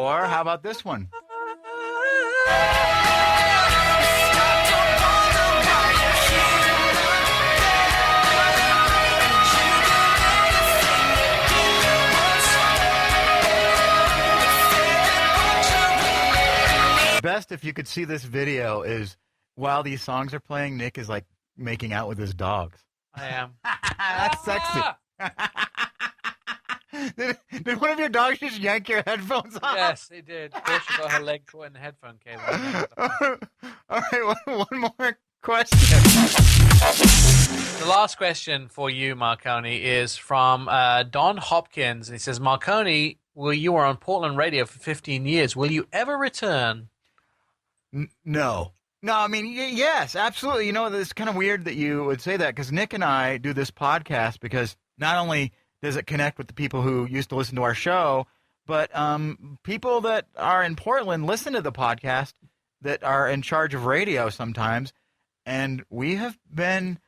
Or how about this one? Best if you could see this video is while these songs are playing, Nick is like making out with his dogs. I am. That's sexy. Did one of your dogs just yank your headphones off? Yes, they did. Portia got her leg caught in the headphone cable. All right, one more question. The last question for you, Marconi, is from Don Hopkins. He says, Marconi, you were on Portland radio for 15 years. Will you ever return? No. No, I mean, yes, absolutely. You know, it's kind of weird that you would say that because Nick and I do this podcast because not only does it connect with the people who used to listen to our show, but people that are in Portland listen to the podcast that are in charge of radio sometimes. And we have been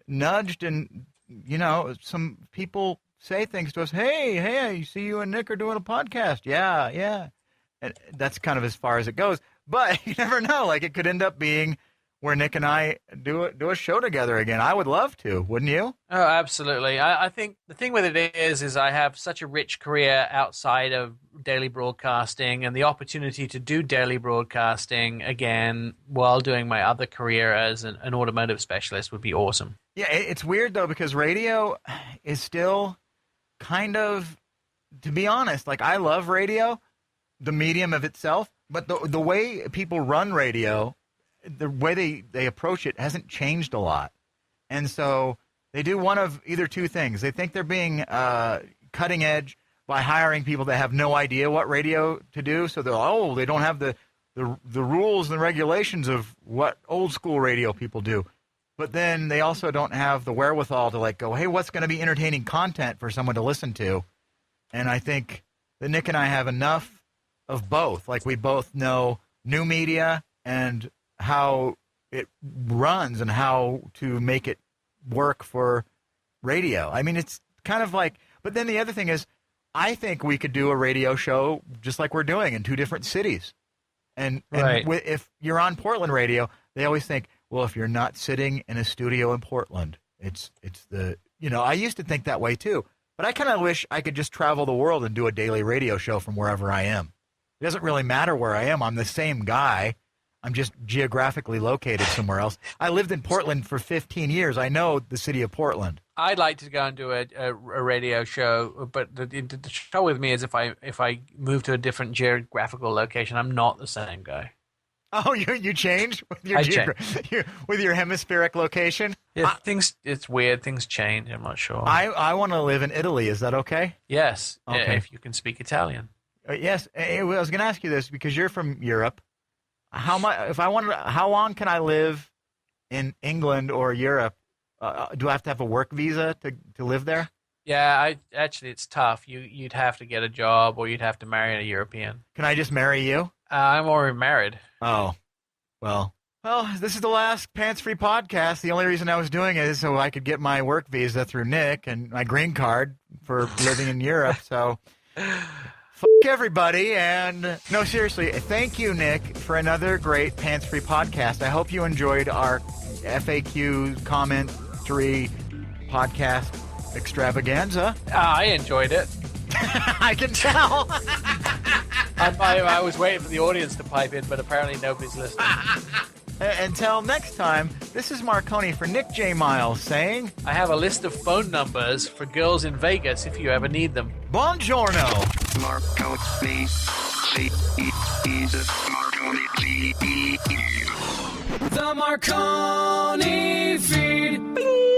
nudged and, you know, some people say things to us. Hey, I see you and Nick are doing a podcast. Yeah. And that's kind of as far as it goes. But you never know. Like, it could end up being where Nick and I do a show together again. I would love to. Wouldn't you? Oh, absolutely. I think the thing with it is I have such a rich career outside of daily broadcasting, and the opportunity to do daily broadcasting again while doing my other career as an automotive specialist would be awesome. Yeah, it's weird, though, because radio is still kind of, to be honest, like, I love radio, the medium of itself. But the way people run radio, the way they approach it hasn't changed a lot. And so they do one of either two things. They think they're being cutting edge by hiring people that have no idea what radio to do. So they don't have the rules and regulations of what old school radio people do. But then they also don't have the wherewithal to like go, hey, what's going to be entertaining content for someone to listen to? And I think that Nick and I have enough of both. Like, we both know new media and how it runs and how to make it work for radio. I mean, it's kind of like, but then the other thing is, I think we could do a radio show just like we're doing in two different cities. And if you're on Portland radio, they always think, well, if you're not sitting in a studio in Portland, it's the, you know, I used to think that way too. But I kind of wish I could just travel the world and do a daily radio show from wherever I am. It doesn't really matter where I am. I'm the same guy. I'm just geographically located somewhere else. I lived in Portland for 15 years. I know the city of Portland. I'd like to go and do a radio show, but the trouble with me is if I move to a different geographical location, I'm not the same guy. Oh, you change with your with your hemispheric location? Yeah, it's weird. Things change. I'm not sure. I want to live in Italy. Is that okay? Yes. Okay. If you can speak Italian. Yes. I was going to ask you this because you're from Europe. How long can I live in England or Europe? Do I have to have a work visa to live there? Yeah, actually, it's tough. You'd have to get a job or you'd have to marry a European. Can I just marry you? I'm already married. Oh, well, this is the last pants-free podcast. The only reason I was doing it is so I could get my work visa through Nick and my green card for living in Europe. So, everybody. And no, seriously, thank you, Nick, for another great pants-free podcast. I hope you enjoyed our FAQ commentary podcast extravaganza. I enjoyed it. I can tell. I was waiting for the audience to pipe in, but apparently nobody's listening. Until next time, this is Marconi for Nick J. Miles saying, I have a list of phone numbers for girls in Vegas if you ever need them. Buongiorno. Marconi, the Marconi feed. Bing.